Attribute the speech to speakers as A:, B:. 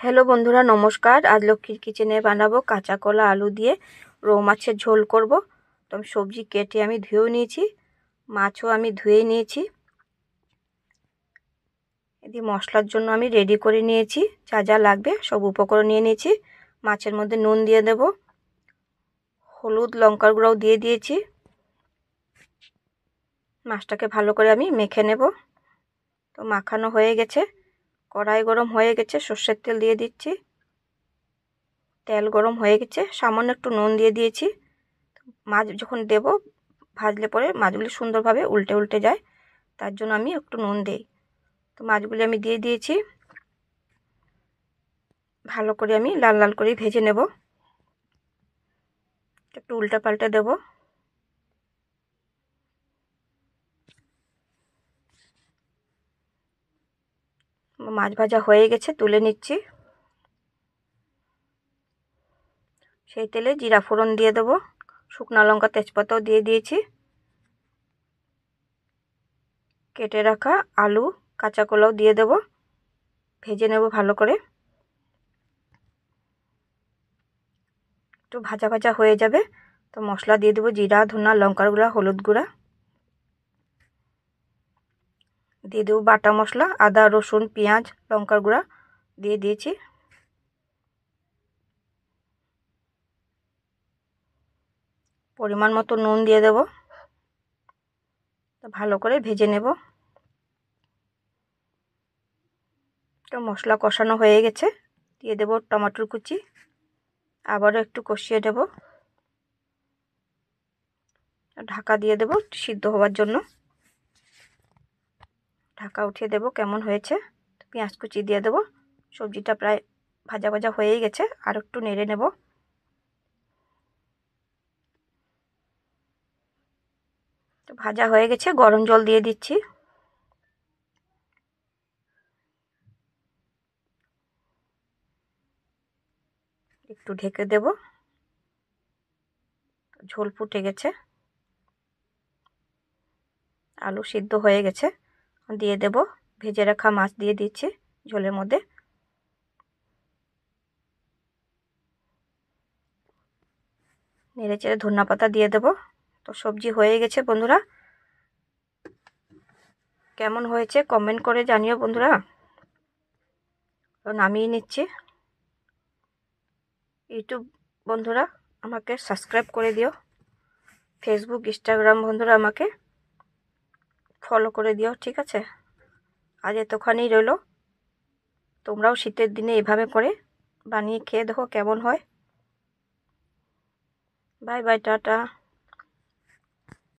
A: Hello বন্ধুরা, নমস্কার। আজ লক্ষ্মীর কিচেনে বানাবো কাঁচা কলা আলু দিয়ে রৌ মাছের ঝোল করব। তো আমি সবজি কেটে আমি ধুয়েও নিয়েছি, মাছও আমি ধুয়ে নিয়েছি। এদিকে মশলার জন্য আমি রেডি করে নিয়েছি, যা যা লাগবে সব উপকরণ নিয়ে নিয়েছি। মাছের মধ্যে নুন দিয়ে দেব, হলুদ লঙ্কার গুঁড়াও দিয়ে দিয়েছি। মাছটাকে ভালো করে আমি মেখে নেব। তো মাখানো হয়ে গেছে, কড়াই গরম হয়ে গেছে, সর্ষের তেল দিয়ে দিচ্ছি। তেল গরম হয়ে গেছে, সামান্য একটু নুন দিয়ে দিয়েছি। মাছ যখন দেব ভাজলে পরে মাছগুলি সুন্দরভাবে উল্টে উল্টে যায়, তার জন্য আমি একটু নুন দিই। তো মাছগুলি আমি দিয়ে দিয়েছি, ভালো করে আমি লাল লাল করে ভেজে নেব। একটু উল্টা পাল্টে দেব। মাছ ভাজা হয়ে গেছে, তুলে নিচ্ছি। সেই তেলে জিরা ফোড়ন দিয়ে দেব, শুকনো লঙ্কা তেজপাতাও দিয়ে দিয়েছি। কেটে রাখা আলু কাঁচা কলাও দিয়ে দেব, ভেজে নেব ভালো করে। একটু ভাজা ভাজা হয়ে যাবে, তো মশলা দিয়ে দেবো জিরা ধনা লঙ্কার গুঁড়া হলুদ গুঁড়া দিয়ে দেবো, বাটা মশলা আদা রসুন পেঁয়াজ লঙ্কার গুঁড়া দিয়ে দিয়েছি। পরিমাণ মতো নুন দিয়ে দেব, ভালো করে ভেজে নেব। তো মশলা কষানো হয়ে গেছে, দিয়ে দেব টমেটোর কুচি, আবারও একটু কষিয়ে দেব। ঢাকা দিয়ে দেব সিদ্ধ হওয়ার জন্য। ঢাকা উঠিয়ে দেব। কেমন হয়েছে, পেঁয়াজ কুচি দিয়ে দেব। সবজিটা প্রায় ভাজা ভাজা হয়েই গেছে, আর একটু নেড়ে নেব। তো ভাজা হয়ে গেছে, গরম জল দিয়ে দিচ্ছি। একটু ঢেকে দেব। ঝোল ফুটে গেছে, আলু সিদ্ধ হয়ে গেছে, দিয়ে দেব। ভেজে রাখা মাছ দিয়ে দিচ্ছি ঝোলের মধ্যে। নেড়ে চেড়ে ধনিয়া পাতা দিয়ে দেব। তো সবজি হয়ে গেছে বন্ধুরা, কেমন হয়েছে কমেন্ট করে জানিও বন্ধুরা। তো নামিয়ে নিচ্ছি। ইউটিউব বন্ধুরা আমাকে সাবস্ক্রাইব করে দিও, ফেসবুক ইনস্টাগ্রাম বন্ধুরা আমাকে ফলো করে দিও, ঠিক আছে। আজ এতখানি রইলো। তোমরাও শীতের দিনে এভাবে করে বানিয়ে খেয়ে দেখো কেমন হয়। Bye bye, tata.